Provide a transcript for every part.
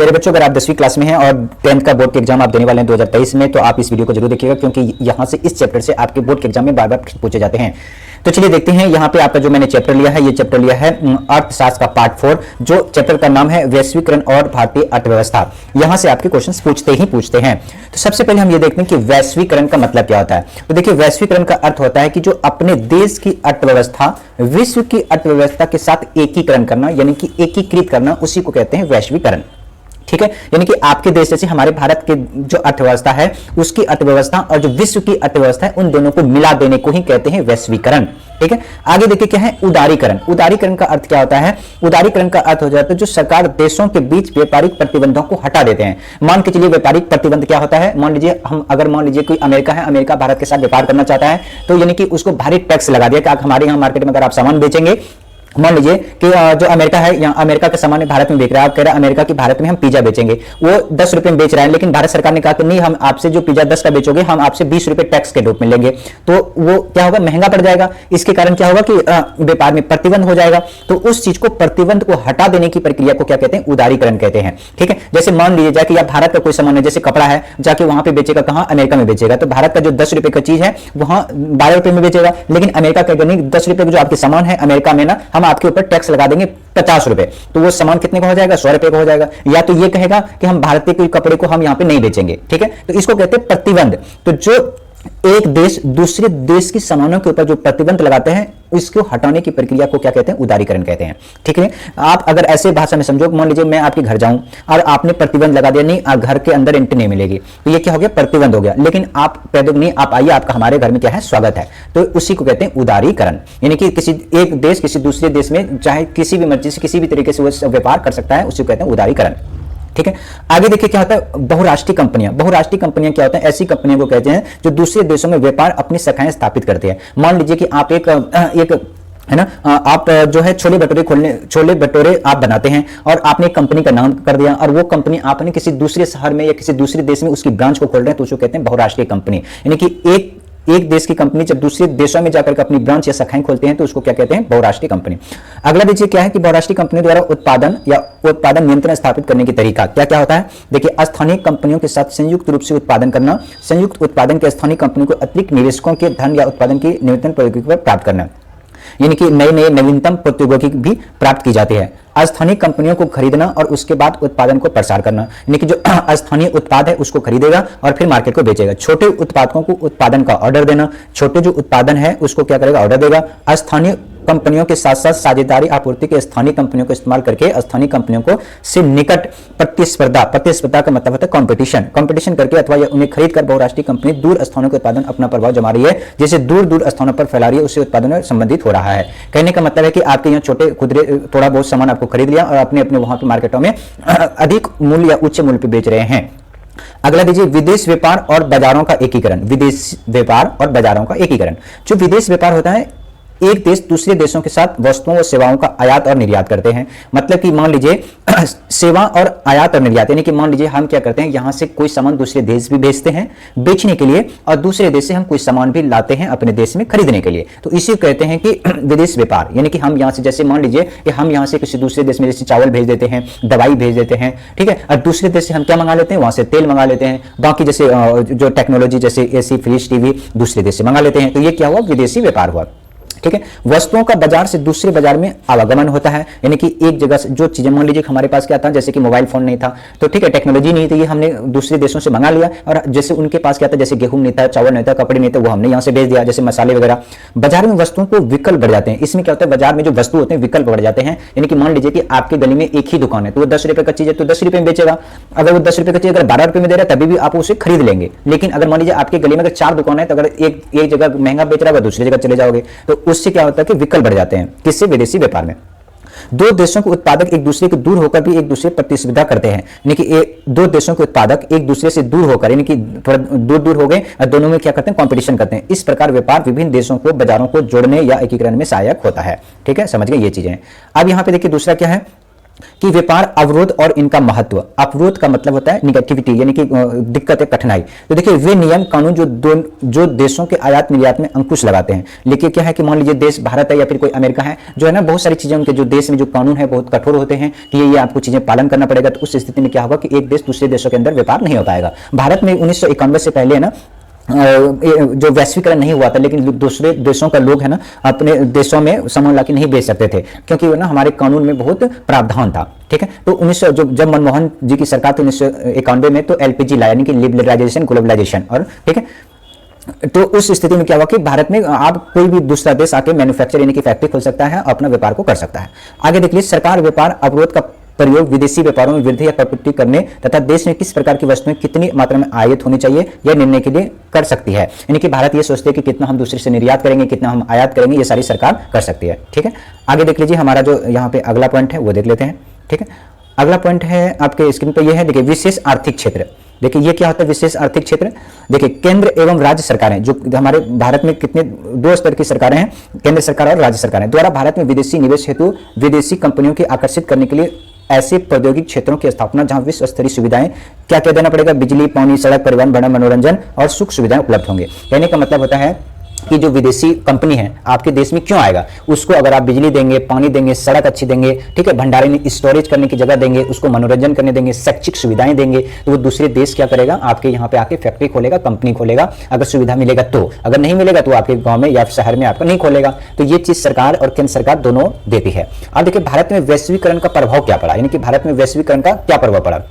प्यारे बच्चों, अगर आप 10वीं क्लास में हैं और 10th का बोर्ड के एग्जाम आप देने वाले हैं 2023 में, तो आप इस वीडियो को जरूर देखिएगा, क्योंकि यहां से इस चैप्टर से आपके बोर्ड के एग्जाम में बार बार पूछे जाते हैं। तो चलिए देखते हैं यहाँ पे आपका जो मैंने चैप्टर लिया है, ये चैप्टर लिया है अर्थशास्त्र का पार्ट 4, जो चैप्टर का नाम है वैश्वीकरण और भारतीय अर्थव्यवस्था। यहां से आपके क्वेश्चंस पूछते हैं। तो सबसे पहले हम ये देखते हैं कि वैश्वीकरण का मतलब क्या होता है। तो देखिए, वैश्वीकरण का अर्थ होता है कि जो अपने देश की अर्थव्यवस्था विश्व की अर्थव्यवस्था के साथ एकीकरण करना, यानी कि एकीकृत करना, उसी को कहते हैं वैश्वीकरण। ठीक है, यानी कि आपके देश जैसे हमारे भारत के जो अर्थव्यवस्था है, उसकी अर्थव्यवस्था और जो विश्व की अर्थव्यवस्था है, उन दोनों को मिला देने को ही कहते हैं वैश्वीकरण। ठीक है, आगे देखिए क्या है उदारीकरण। उदारीकरण का अर्थ क्या होता है? उदारीकरण का अर्थ हो जाता है जो सरकार देशों के बीच व्यापारिक प्रतिबंधों को हटा देते हैं। मान के चलिए व्यापारिक प्रतिबंध क्या होता है, मान लीजिए कोई अमेरिका है, अमेरिका भारत के साथ व्यापार करना चाहता है, तो यानी कि उसको भारी टैक्स लगा दिया कि आप हमारे यहाँ मार्केट में अगर आप सामान बेचेंगे, मान लीजिए कि जो अमेरिका है, या अमेरिका का सामान भारत में बेच रहा है, आप कह रहे हैं अमेरिका की भारत में हम पिज्जा बेचेंगे, वो 10 रुपए में बेच रहा है, लेकिन भारत सरकार ने कहा कि नहीं, हम आपसे जो पिज्जा 10 का बेचोगे, हम आपसे 20 रुपए टैक्स के रूप में लेंगे। तो वो क्या होगा, महंगा पड़ जाएगा। इसके कारण क्या होगा कि व्यापार में प्रतिबंध हो जाएगा। तो उस चीज को, प्रतिबंध को हटा देने की प्रक्रिया को क्या कहते हैं? उदारीकरण कहते हैं। ठीक है, जैसे मान लीजिए जाके या भारत का कोई सामान है, जैसे कपड़ा है, जाके वहां पे बेचेगा, कहां? अमेरिका में बेचेगा। तो भारत का जो 10 रुपए का चीज है वहां 12 रुपए में बेचेगा, लेकिन अमेरिका का 10 रुपए का जो आपके सामान है अमेरिका में ना, हम आपके ऊपर टैक्स लगा देंगे 50 रुपए। तो वो सामान कितने का हो जाएगा? 100 रुपए का हो जाएगा। या तो ये कहेगा कि हम भारतीय कोई कपड़े को हम यहां पे नहीं बेचेंगे। ठीक है, तो इसको कहते हैं प्रतिबंध। तो जो एक देश दूसरे देश की सामानों के ऊपर जो प्रतिबंध लगाते हैं, इसको हटाने की प्रक्रिया को क्या कहते हैं? उदारीकरण कहते हैं। ठीक है, आप अगर ऐसे भाषा में समझो, मान लीजिए मैं आपके घर जाऊं और आपने प्रतिबंध लगा दिया, नहीं घर के अंदर एंट्री नहीं मिलेगी, तो ये क्या हो गया? प्रतिबंध हो गया। लेकिन आप कह दो नहीं, आप आइए, आपका हमारे घर में क्या है? स्वागत है। तो उसी को कहते हैं उदारीकरण। यानी कि किसी एक देश किसी दूसरे देश में चाहे किसी भी मर्जी से किसी भी तरीके से वो व्यापार कर सकता है, उसी को कहते हैं उदारीकरण। ठीक है, आगे देखिए क्या होता है बहुराष्ट्रीय कंपनियां। बहुराष्ट्रीय कंपनियां क्या होता है? ऐसी कंपनियों को कहते हैं जो दूसरे देशों में व्यापार अपनी शाखाएं स्थापित करते हैं। मान लीजिए कि आप एक है ना, आप जो है छोले भटूरे आप बनाते हैं और आपने एक कंपनी का नाम कर दिया, और वो कंपनी आपने किसी दूसरे शहर में या किसी दूसरे देश में उसकी ब्रांच को खोल रहे हैं, तो उसको कहते हैं बहुराष्ट्रीय कंपनी। यानी कि एक देश की कंपनी जब दूसरे देशों में जाकर अपनी ब्रांच या शाखाएं खोलते हैं, तो उसको क्या कहते हैं? बहुराष्ट्रीय कंपनी। अगला देखिए क्या है कि बहुराष्ट्रीय कंपनी द्वारा उत्पादन या उत्पादन नियंत्रण स्थापित करने की तरीका क्या क्या होता है। देखिए, स्थानीय कंपनियों के साथ संयुक्त रूप से उत्पादन करना, संयुक्त उत्पादन के स्थानीय कंपनियों को अतिरिक्त निवेशकों के धन या उत्पादन की नवीनतम प्रौद्योगिकी प्राप्त करना, यानी कि नए नवीनतम प्रौद्योगिकी भी प्राप्त की जाती है। अस्थानीय कंपनियों को खरीदना और उसके बाद उत्पादन को प्रसार करना, यानी कि जो अस्थानीय उत्पाद है उसको खरीदेगा और फिर मार्केट को बेचेगा। छोटे उत्पादकों को उत्पादन का ऑर्डर देना, छोटे जो उत्पादन है उसको क्या करेगा? ऑर्डर देगा। अस्थानीय कंपनियों के साथ साथ साझेदारी आपूर्ति के स्थानीय कंपनियों को इस्तेमाल करके स्थानीय कंपनियों को से निकट प्रतिस्पर्धा का मतलब होता है कंपटीशन करके अथवा उन्हें खरीद कर बहुराष्ट्रीय कंपनी दूर स्थानों के उत्पादन अपना प्रभाव जमा रही है, जैसे दूर स्थानों पर फैला रही है, उससे उत्पादन में संबंधित हो रहा है। कहने का मतलब है कि आपके यहाँ छोटे खुदरे थोड़ा बहुत सामान आपको खरीद लिया और अपने वहां पे मार्केटों में अधिक मूल्य या उच्च मूल्य पे बेच रहे हैं। अगला दीजिए विदेश व्यापार और बाजारों का एकीकरण। विदेश व्यापार और बाजारों का एकीकरण, जो विदेश व्यापार होता है, एक देश दूसरे देशों के साथ वस्तुओं और सेवाओं का आयात और निर्यात करते हैं। मतलब कि मान लीजिए सेवा और आयात और निर्यात, यानी कि मान लीजिए हम क्या करते हैं, यहां से कोई सामान दूसरे देश भी भेजते हैं बेचने के लिए, और दूसरे देश से हम कोई सामान भी लाते हैं अपने देश में खरीदने के लिए। तो इसी कहते हैं कि विदेश व्यापार, यानी कि हम यहां से, जैसे मान लीजिए कि हम यहां से किसी दूसरे देश में जैसे चावल भेज देते हैं, दवाई भेज देते हैं, ठीक है, और दूसरे देश से हम क्या मंगा लेते हैं? वहां से तेल मंगा लेते हैं, बाकी जैसे जो टेक्नोलॉजी जैसे एसी, फ्रिज, टीवी दूसरे देश से मंगा लेते हैं। तो ये क्या हुआ? विदेशी व्यापार हुआ। ठीक है, वस्तुओं का बाजार से दूसरे बाजार में आवागमन होता है, यानी कि एक जगह से जो चीजें, मान लीजिए हमारे पास क्या था, जैसे कि मोबाइल फोन नहीं था, तो ठीक है, टेक्नोलॉजी नहीं थी, ये हमने दूसरे देशों से मंगा लिया, और जैसे उनके पास क्या था, जैसे गेहूं नहीं था, चावल नहीं था, कपड़े नहीं थे, वो हमने यहाँ से भेज दिया, जैसे मसाले वगैरह। बाजार में वस्तुओं को विकल्प बढ़ जाते हैं। इसमें क्या होता है, बाजार में जो वस्तु होते हैं विकल्प बढ़ जाते हैं, यानी कि मान लीजिए कि आपके गली में एक ही दुकान है, तो वो 10 रुपए का चीज है तो 10 रुपए में बेचेगा। अगर वो 10 रुपए का चीज अगर 12 रुपए में दे रहा है तभी भी आप उसे खरीद लेंगे। लेकिन अगर मान लीजिए आपके गली में अगर 4 दुकान है, तो अगर एक जगह महंगा बेच रहा है, दूसरी जगह चले जाओगे, तो उससे क्या होता है कि विकल्प बढ़ जाते हैं। किससे? विदेशी व्यापार में। दो देशों के उत्पादक एक दूसरे के दूर होकर भी एक दूसरे प्रतिस्पर्धा करते हैं, यानी कि दो देशों के उत्पादक एक दूसरे से दूर होकर, यानी कि थोड़ा दूर हो गए, और दोनों में क्या करते हैं? कंपटीशन करते हैं। इस प्रकार व्यापार विभिन्न देशों को बाजारों को जोड़ने या एकीकरण में सहायक होता है। ठीक है, समझ गए ये चीजें। अब यहां पे देखिए दूसरा क्या है कि व्यापार अवरोध और इनका महत्व। अवरोध का मतलब होता है निगेटिविटी, यानी कि दिक्कत है, कठिनाई। तो देखिए वे नियम कानून जो देशों के आयात निर्यात में अंकुश लगाते हैं। लेकिन क्या है कि मान लीजिए देश भारत है या फिर कोई अमेरिका है, जो है ना बहुत सारी चीजें उनके जो देश में जो कानून है बहुत कठोर होते हैं कि ये आपको चीजें पालन करना पड़ेगा। तो उस स्थिति में क्या होगा कि एक देश दूसरे देशों के अंदर व्यापार नहीं हो पाएगा। भारत में 1991 से पहले है ना जो वैश्वीकरण नहीं हुआ था, लेकिन दूसरे देशों का लोग है ना अपने देशों में सामान लाके नहीं बेच सकते थे, क्योंकि वो ना हमारे कानून में बहुत प्रावधान था। ठीक है, तो 1900 जब मनमोहन जी की सरकार थी 1991 में, तो एलपीजी लाया, यानी कि लिबरलाइजेशन, ग्लोबलाइजेशन। और ठीक है, तो उस स्थिति में क्या हुआ कि भारत में आप कोई भी दूसरा देश आके मैन्युफैक्चर यानी कि फैक्ट्री खोल सकता है, अपना व्यापार को कर सकता है। आगे देख लीजिए, सरकार व्यापार अवरोध का प्रयोग विदेशी व्यापारों में वृद्धि या कटौती करने तथा देश में किस प्रकार की वस्तुएं कितनी मात्रा में आयात होनी चाहिए यह निर्णय के लिए कर सकती है। यानी कि भारत ये सोचते हैं कि कितना हम दूसरे से निर्यात करेंगे, कितना हम आयात करेंगे, ये सारी सरकार कर सकती है। ठीक है, आगे देख लीजिए, हमारा जो यहाँ पे अगला पॉइंट है वो देख लेते हैं। ठीक है, अगला पॉइंट है आपके स्क्रीन पर, यह है देखिए विशेष आर्थिक क्षेत्र। देखिए ये क्या होता है विशेष आर्थिक क्षेत्र। देखिए केंद्र एवं राज्य सरकारें, जो हमारे भारत में कितने दो स्तर की सरकारें हैं, केंद्र सरकार और राज्य सरकारें, द्वारा भारत में विदेशी निवेश हेतु विदेशी कंपनियों को आकर्षित करने के लिए ऐसे प्रौद्योगिक क्षेत्रों की स्थापना जहां विश्व स्तरीय सुविधाएं क्या क्या देना पड़ेगा, बिजली, पानी, सड़क, परिवहन, भ्रमण, मनोरंजन और सुख सुविधाएं उपलब्ध होंगे। कहने का मतलब होता है कि जो विदेशी कंपनी है आपके देश में क्यों आएगा, उसको अगर आप बिजली देंगे, पानी देंगे, सड़क अच्छी देंगे, ठीक है, भंडारण स्टोरेज करने की जगह देंगे, उसको मनोरंजन करने देंगे, शैक्षिक सुविधाएं देंगे, तो वो दूसरे देश क्या करेगा, आपके यहाँ पे आके फैक्ट्री खोलेगा, कंपनी खोलेगा। अगर सुविधा मिलेगा तो, अगर नहीं मिलेगा तो आपके गाँव में या शहर में आपका नहीं खोलेगा। तो ये चीज सरकार और केंद्र सरकार दोनों देती है। अब देखिए भारत में वैश्वीकरण का प्रभाव क्या पड़ा, यानी कि भारत में वैश्वीकरण का क्या प्रभाव पड़ा।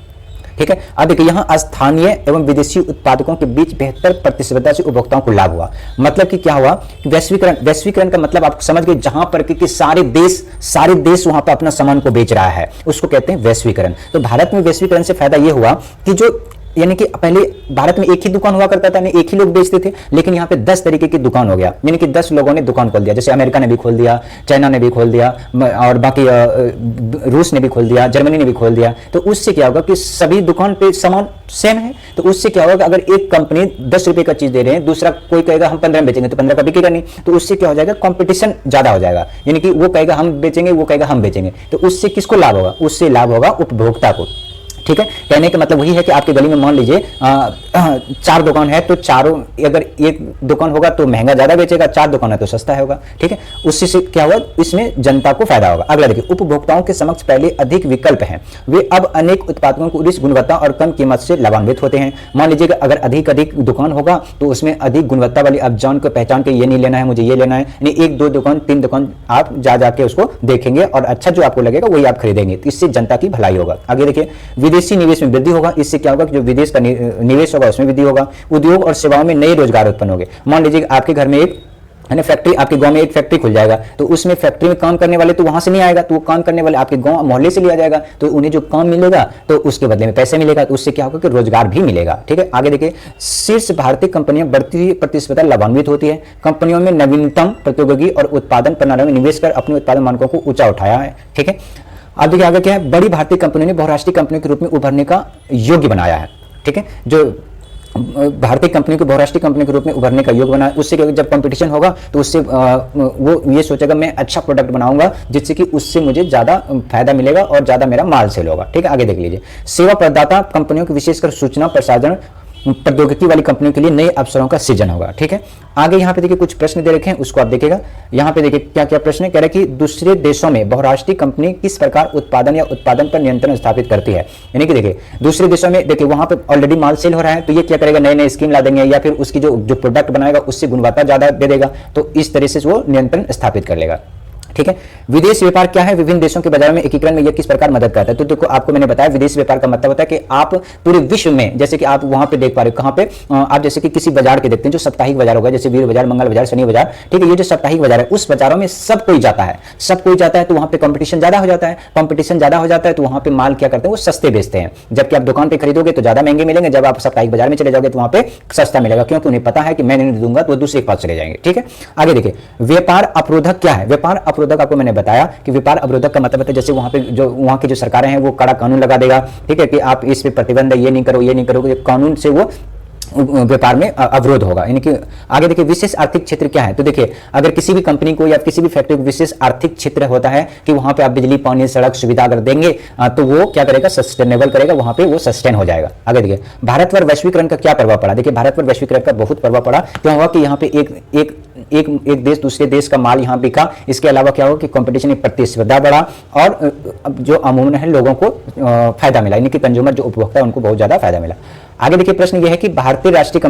ठीक है, अब देखिए यहाँ स्थानीय एवं विदेशी उत्पादकों के बीच बेहतर प्रतिस्पर्धा से उपभोक्ताओं को लाभ हुआ। मतलब कि क्या हुआ, वैश्वीकरण का मतलब आप समझ गए, जहां पर कि सारे देश वहां पर अपना सामान को बेच रहा है, उसको कहते हैं वैश्वीकरण। तो भारत में वैश्वीकरण से फायदा यह हुआ कि जो यानी कि पहले भारत में एक ही दुकान हुआ करता था, एक ही लोग बेचते थे, लेकिन यहाँ पे 10 तरीके की दुकान हो गया, यानी कि 10 लोगों ने दुकान खोल दिया। जैसे अमेरिका ने भी खोल दिया, चाइना ने भी खोल दिया, और बाकी रूस ने भी खोल दिया, जर्मनी ने भी खोल दिया। तो उससे क्या होगा कि सभी दुकान पे सामान सेम है। तो उससे क्या होगा कि अगर एक कंपनी 10 रुपए का चीज दे रहे हैं, दूसरा कोई कहेगा हम 15 में बेचेंगे, तो 15 का बिकेगा नहीं। तो उससे क्या हो जाएगा, कॉम्पिटिशन ज्यादा हो जाएगा, यानी कि वो कहेगा हम बेचेंगे, वो कहेगा हम बेचेंगे। तो उससे किसको लाभ होगा, उससे लाभ होगा उपभोक्ता को। ठीक है, कहने का मतलब वही है कि आपके गली में मान लीजिए 4 दुकान है, तो चारों अगर एक दुकान होगा तो महंगा ज्यादा बेचेगा, 4 दुकान है तो सस्ता होगा। ठीक है, उससे से क्या होगा, इसमें जनता को फायदा होगा। अगला देखिए, उपभोक्ताओं के समक्ष पहले अधिक विकल्प हैं, वे अब अनेक उत्पादों को उच्च गुणवत्ता और कम कीमत से लाभान्वित होते हैं। मान लीजिए अगर अधिक दुकान होगा तो उसमें अधिक गुणवत्ता वाली आप जान को पहचान के ये नहीं लेना है, मुझे ये लेना है, यानी 1, 2 दुकान 3 दुकान आप जाके उसको देखेंगे और अच्छा जो आपको लगेगा वही आप खरीदेंगे। तो इससे जनता की भलाई होगा। आगे देखिए, विदेशी निवेश में वृद्धि होगा। इससे क्या होगा कि जो विदेश का निवेश होगा उसमें वृद्धि होगा। उद्योग और सेवाओं में नए रोजगार उत्पन्न होंगे। मान लीजिए आपके घर में एक है ना फैक्ट्री, आपके गांव में एक फैक्ट्री खुल जाएगा, तो उसमें फैक्ट्री में काम करने वाले तो वहां से नहीं आएगा, तो वो काम करने वाले आपके गांव मोहल्ले से लिया जाएगा, तो उन्हें जो काम मिलेगा तो उसके बदले में पैसे मिलेगा, तो उससे क्या होगा कि रोजगार भी मिलेगा। ठीक है, आगे देखिए, शीर्ष भारतीय कंपनियां बढ़ती हुई प्रतिस्पर्धा लाभान्वित होती है। कंपनियों में नवीनतम प्रौद्योगिकी और उत्पादन प्रणालियों में निवेश कर अपने उत्पादन मानकों को ऊंचा उठाया है। ठीक है, अब देखिए आगे क्या है, बड़ी भारतीय कंपनियों ने बहुराष्ट्रीय कंपनियों के रूप में उभरने का योग्य बनाया है। ठीक है, जो भारतीय कंपनी को बहुराष्ट्रीय कंपनी के रूप में उभरने का योग बना, उससे जब कंपटीशन होगा तो उससे वो ये सोचेगा मैं अच्छा प्रोडक्ट बनाऊंगा जिससे कि उससे मुझे ज्यादा फायदा मिलेगा और ज्यादा मेरा माल सेल होगा। ठीक है, आगे देख लीजिए, सेवा प्रदाता कंपनियों की विशेषकर सूचना प्रसारण प्रौद्योगिकी वाली कंपनियों के लिए नए अवसरों का सृजन होगा। ठीक है, आगे यहाँ पे देखिए कुछ प्रश्न दे रखे हैं, उसको आप देखिएगा। यहाँ पे देखिए क्या क्या प्रश्न है, कह रहे कि दूसरे देशों में बहुराष्ट्रीय कंपनी किस प्रकार उत्पादन या उत्पादन पर नियंत्रण स्थापित करती है। यानी कि देखिए दूसरे देशों में देखिए वहां पे ऑलरेडी माल सेल हो रहा है, तो ये क्या करेगा, नए नए स्कीम ला देंगे या फिर उसकी जो प्रोडक्ट बनाएगा उससे गुणवत्ता ज्यादा दे देगा, तो इस तरह से वो नियंत्रण स्थापित कर लेगा। ठीक है, विदेश व्यापार क्या है, विभिन्न देशों के बाजार में एकीकरण में यह किस प्रकार मदद करता है। तो देखो आपको मैंने बताया विदेश व्यापार का मतलब होता है कि आप पूरे विश्व में, जैसे कि आप वहां पे देख पा रहे हो, कहां पे आप जैसे कि किसी बाजार के देखते हैं जो साप्ताहिक बाजार होगा, जैसे वीर बाजार, मंगल बाजार, शनि बाजार। ठीक है, ये जो साप्ताहिक बाजार है उस बाजारों में सब कोई जाता है, तो वहां पे कंपटीशन ज्यादा हो जाता है। कंपटीशन ज्यादा हो जाता है तो वहां पे माल क्या करते हैं, वो सस्ते बेचते हैं, जबकि आप दुकान पे खरीदोगे तो ज्यादा महंगे मिलेंगे, जब आप साप्ताहिक बाजार में चले जाओगे तो वहां पे सस्ता मिलेगा, क्योंकि उन्हें पता है कि मैं नहीं दूंगा तो वो दूसरे के पास चले जाएंगे। ठीक है, आगे देखिए, व्यापार अवरोधक क्या है। व्यापार अवरोधक आपको मैंने बताया कि व्यापार अवरोधक का मतलब है जैसे वहां पे जो वहां की जो सरकारें हैं वो कड़ा कानून लगा देगा। ठीक है, कि आप इस पे प्रतिबंध है, ये नहीं करो, ये नहीं करो, कानून से वो व्यापार में अवरोध होगा। यानी कि आगे देखिए विशेष आर्थिक क्षेत्र क्या है, तो देखिए अगर किसी भी कंपनी को या किसी भी फैक्ट्री को विशेष आर्थिक क्षेत्र होता है कि वहां पे आप बिजली पानी सड़क सुविधा अगर देंगे तो वो क्या करेगा, सस्टेनेबल करेगा, वहां पे वो सस्टेन हो जाएगा। आगे देखिए भारत पर वैश्वीकरण का क्या प्रभाव पड़ा, देखिए भारत पर वैश्वीकरण का बहुत प्रभाव पड़ा। क्यों हुआ कि यहाँ पे एक देश दूसरे देश का माल यहाँ बिका, इसके अलावा क्या हुआ कि कंपटीशन में प्रतिस्पर्धा बढ़ा और जो अमूमन है लोगों को फायदा मिला, यानी कि कंज्यूमर जो उपभोक्ता है उनको बहुत ज्यादा फायदा मिला। आगे देखिए प्रश्न यह है कि भारतीय राष्ट्रीय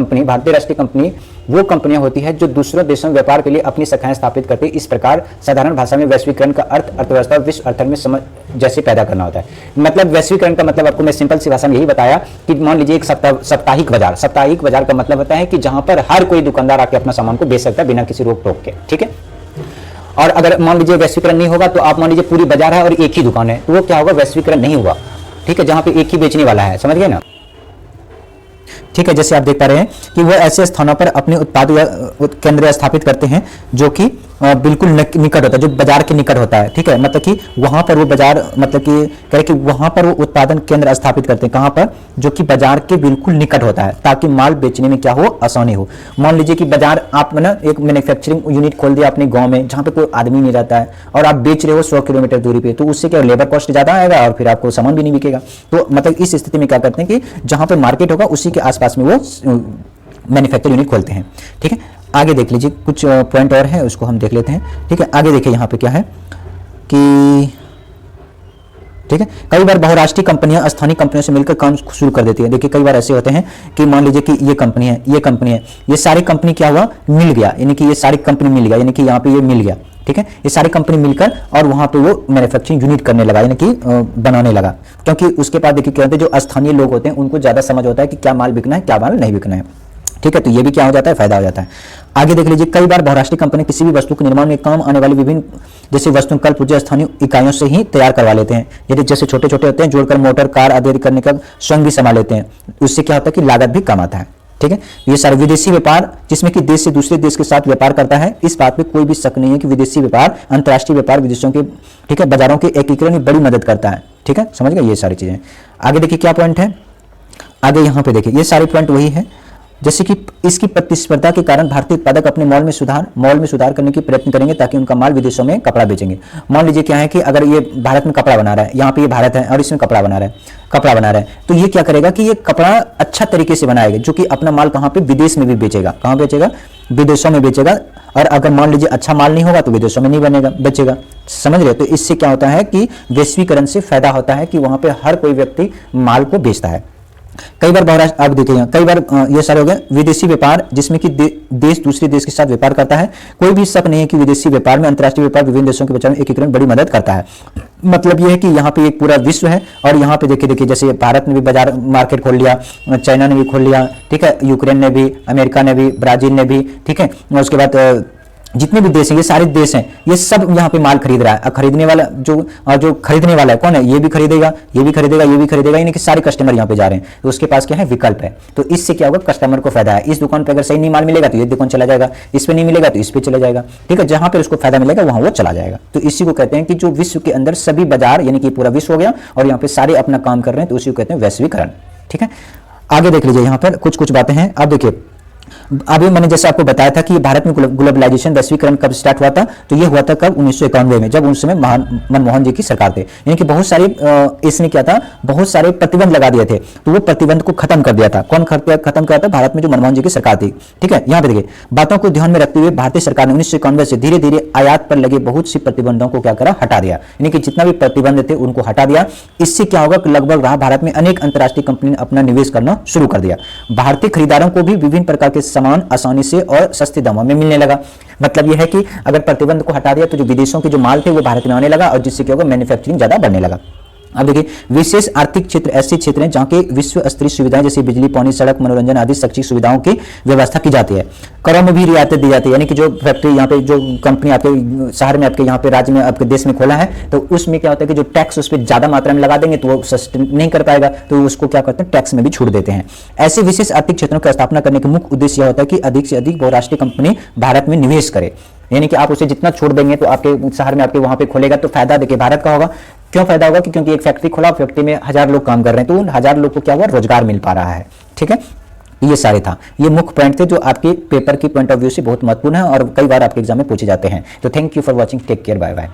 कंपनी वो कंपनियां होती है जो दूसरों देशों में व्यापार के लिए अपनी शाखाएं स्थापित करती है। इस प्रकार साधारण भाषा में वैश्वीकरण का अर्थ अर्थव्यवस्था विश्व अर्थन में समझ जैसे पैदा करना होता है। मतलब वैश्वीकरण का मतलब आपको मैं सिंपल सी भाषा में यही बताया कि मान लीजिए एक साप्ताहिक बाजार का मतलब होता है कि जहां पर हर कोई दुकानदार आके अपना सामान को बेच सकता है बिना किसी रोक टोक के, ठीक है। और अगर मान लीजिए वैश्वीकरण नहीं होगा तो आप मान लीजिए पूरी बाजार है और एक ही दुकान है, तो वो क्या होगा, वैश्वीकरण नहीं हुआ, ठीक है, जहां पे एक ही बेचने वाला है, समझ गए ना। ठीक है, जैसे आप देख पा रहे हैं कि वो ऐसे स्थानों पर अपने उत्पाद या केंद्र स्थापित करते हैं जो कि बिल्कुल निकट होता है, जो बाजार के निकट होता है, ठीक है। मतलब कि वहां पर वो बाजार, मतलब कि कह कि वहां पर वो उत्पादन केंद्र स्थापित करते हैं, कहां पर, जो कि बाजार के बिल्कुल निकट होता है, ताकि माल बेचने में क्या हो, आसानी हो। मान लीजिए कि बाजार आप ना एक मैन्युफैक्चरिंग यूनिट खोल दिया अपने गांव में जहां पे कोई आदमी नहीं रहता है और आप बेच रहे हो 100 किलोमीटर दूरी पे, तो उससे क्या लेबर कॉस्ट ज्यादा आएगा और फिर आपको सामान भी नहीं बिकेगा। तो मतलब इस स्थिति में क्या करते हैं कि जहां पर मार्केट होगा उसी के आसपास में वो मैन्युफैक्चरिंग यूनिट खोलते हैं, ठीक है। आगे देख लीजिए कुछ पॉइंट और है, उसको हम देख लेते हैं, ठीक है। आगे देखिए यहाँ पे क्या है कि, ठीक है, कई बार बहुराष्ट्रीय कंपनियां स्थानीय कंपनियों से मिलकर काम शुरू कर देती है। देखिए कई बार ऐसे होते हैं कि मान लीजिए कि ये कंपनी है, ये सारी कंपनी क्या हुआ, मिल गया, यानी कि ये सारी कंपनी मिल गया, यानी कि यहाँ पे ये मिल गया, ठीक है। ये सारी कंपनी मिलकर और वहां पे वो मैन्युफैक्चरिंग यूनिट करने लगा, यानी कि बनाने लगा, क्योंकि उसके बाद देखिए क्या होता है, जो स्थानीय लोग होते हैं उनको ज्यादा समझ होता है कि क्या माल बिकना है, क्या माल नहीं बिकना है, ठीक है। तो ये भी क्या हो जाता है, फायदा हो जाता है। आगे देख लीजिए कई बार बहुराष्ट्रीय कंपनी किसी भी वस्तु के निर्माण में काम आने वाली विभिन्न जैसे वस्तु कल पूर्जा स्थानीय इकाइयों से ही तैयार करवा लेते हैं, यदि जैसे छोटे छोटे होते हैं जोड़कर मोटर कार आदि करने का स्वयं भी संभाल लेते हैं। उससे क्या होता है कि लागत भी कम आता है, ठीक है। ये सारे विदेशी व्यापार जिसमें कि देश से दूसरे देश के साथ व्यापार करता है, इस बात पे कोई भी शक नहीं है कि विदेशी व्यापार अंतर्राष्ट्रीय व्यापार विदेशों के, ठीक है, बाजारों के एकीकरण में बड़ी मदद करता है, ठीक है, समझ गए ये सारी चीजें। आगे देखिए क्या पॉइंट है, आगे यहाँ पे देखिए ये सारे पॉइंट वही है, जैसे कि इसकी प्रतिस्पर्धा के कारण भारतीय उत्पादक अपने मॉल में सुधार करने की प्रयत्न करेंगे ताकि उनका माल विदेशों में कपड़ा बेचेंगे। मान लीजिए क्या है कि अगर ये भारत में कपड़ा बना रहा है, यहाँ पे ये भारत है और इसमें कपड़ा बना रहा है, तो ये क्या करेगा कि ये कपड़ा अच्छा तरीके से बनाएगा, जो कि अपना माल कहाँ पे, विदेश में भी बेचेगा। कहाँ बेचेगा, विदेशों में बेचेगा। और अगर मान लीजिए अच्छा माल नहीं होगा तो विदेशों में नहीं बेचेगा, समझ रहे। तो इससे क्या होता है कि वैश्वीकरण से फायदा होता है कि वहां पे हर कोई व्यक्ति माल को बेचता है। कई बार बहुराष्ट्र, आप देखिए कई बार ये सारे हो गए विदेशी व्यापार जिसमें कि देश दूसरे देश के साथ व्यापार करता है। कोई भी शक नहीं है कि विदेशी व्यापार में अंतर्राष्ट्रीय व्यापार विभिन्न देशों के बाजार में एकीकरण बड़ी मदद करता है। मतलब ये है कि यहाँ पे एक पूरा विश्व है और यहाँ पे देखिए जैसे भारत ने भी बाजार मार्केट खोल लिया, चाइना ने भी खोल लिया, ठीक है, यूक्रेन ने भी, अमेरिका ने भी, ब्राजील ने भी, ठीक है। उसके बाद जितने भी देश हैं, ये सारे देश हैं, ये सब यहाँ पे माल खरीद रहा है। खरीदने वाला जो खरीदने वाला है कौन है, ये भी खरीदेगा, ये भी खरीदेगा, ये भी खरीदेगा, यानी कि सारे कस्टमर यहाँ पे जा रहे हैं। तो उसके पास क्या है, विकल्प है। तो इससे क्या होगा, कस्टमर को फायदा है। इस दुकान पे अगर सही नहीं माल मिलेगा तो ये दुकान चला जाएगा, इस पे नहीं मिलेगा तो इस पे चला जाएगा, ठीक है। जहां पे उसको फायदा मिलेगा वहां वो चला जाएगा। तो इसी को कहते हैं कि जो विश्व के अंदर सभी बाजार, यानी कि पूरा विश्व हो गया और यहाँ पे सारे अपना काम कर रहे हैं, तो उसी को कहते हैं वैश्वीकरण, ठीक है। आगे देख लीजिए यहाँ पर कुछ बातें हैं। अब देखिए अभी मैंने जैसे आपको बताया था कि भारत में ग्लोबलाइजेशन वैश्वीकरण कब स्टार्ट हुआ था, तो ये हुआ था कब, 1991 में, जब उस समय मनमोहन जी की सरकार थे। यानी कि बहुत सारे इसने क्या था, बहुत सारे प्रतिबंध लगा दिए थे, तो वो प्रतिबंध को खत्म कर दिया था। कौन खत्म किया था, भारत में जो मनमोहन जी की सरकार थी, ठीक है। यहाँ पे देखिए बातों को ध्यान में रखते हुए भारतीय सरकार ने 1991 से धीरे धीरे आयात पर लगे बहुत सी प्रतिबंधों को क्या करा, हटा दिया। यानी कि जितना भी प्रतिबंध थे उनको हटा दिया। इससे क्या होगा, लगभग भारत में अनेक अंतर्राष्ट्रीय कंपनी ने अपना निवेश करना शुरू कर दिया। भारतीय खरीदारों को भी विभिन्न प्रकार के सामान आसानी से और सस्ते दामों में मिलने लगा। मतलब यह है कि अगर प्रतिबंध को हटा दिया तो जो विदेशों के जो माल थे वो भारत में आने लगा और जिससे क्या होगा, मैन्युफैक्चरिंग ज्यादा बढ़ने लगा। अब देखिए विशेष आर्थिक क्षेत्र ऐसे क्षेत्र हैं जहां के विश्व स्तरीय सुविधाएं जैसे बिजली पानी सड़क मनोरंजन आदि शैक्षिक सुविधाओं की व्यवस्था की जाती है। करों में भी रियायतें दी जाती है। यानी कि जो फैक्ट्री यहाँ पे जो कंपनी आपके शहर में, आपके यहाँ पे राज्य में, आपके देश में खोला है, तो उसमें क्या होता है कि जो टैक्स उस पर ज्यादा मात्रा में लगा देंगे तो वो सस्टेन नहीं कर पाएगा, तो उसको क्या करते हैं, टैक्स में भी छूट देते हैं। ऐसे विशेष आर्थिक क्षेत्रों की स्थापना करने का मुख्य उद्देश्य यह होता है कि अधिक से अधिक बहुराष्ट्रीय कंपनी भारत में निवेश करे। यानी कि आप उसे जितना छूट देंगे तो आपके शहर में, आपके वहां पे खोलेगा तो फायदा देखिए भारत का होगा। क्यों फायदा होगा, क्योंकि एक फैक्ट्री खोला, फैक्ट्री में 1000 लोग काम कर रहे हैं, तो उन 1000 लोग को क्या हुआ, रोजगार मिल पा रहा है, ठीक है। ये सारे था, ये मुख्य पॉइंट थे जो आपके पेपर की पॉइंट ऑफ व्यू से बहुत महत्वपूर्ण है और कई बार आपके एग्जाम में पूछे जाते हैं। तो thank you for watching, take care, bye bye.